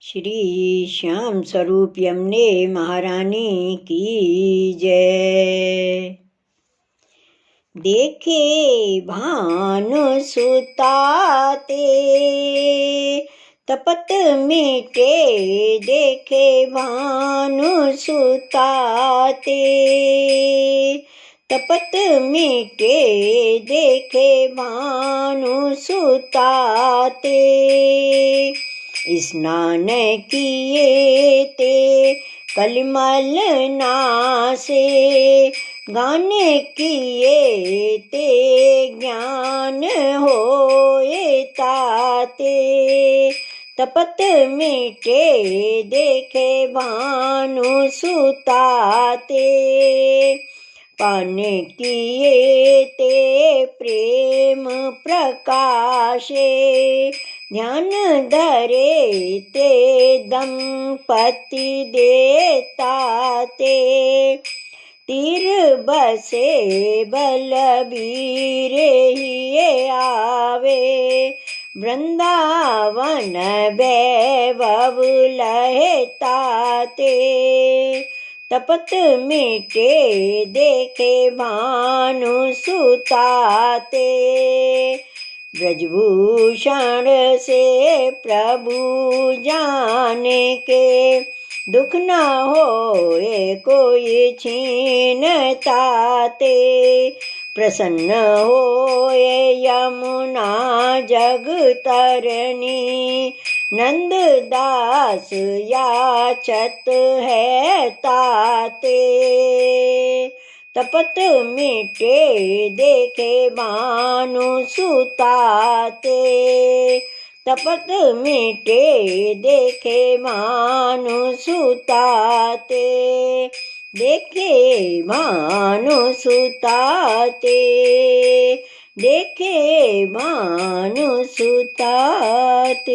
श्री श्याम स्वरूप यमने महारानी की जय। देखे भानु सुताते तपत मिटे, देखे भानु सुताते तपत मिटे, देखे भानु सुताते। स्नान किए ते कलिमल नासे, गाने किए ते ज्ञान होए ताते। तपत मिटे, देखे भानु सुताते। पान किए ते प्रेम प्रकाशे, ध्यान धरे ते दंपति देता ते। तीर बसे बलबीर ही आवे, वृंदावन वैभव लहता ते। तपत मिटे, देखे भानु सुताते। ब्रजभूषण से प्रभु जाने के, दुख न होए कोई छीनताते। प्रसन्न होए यमुना जग तरनी, नंद दास याचत है ताते। तपत मिटे, देखे भानु सुताते। तपत मिटे, देखे भानु सुताते। देखे भानु सुताते, देखे भानु सुताते।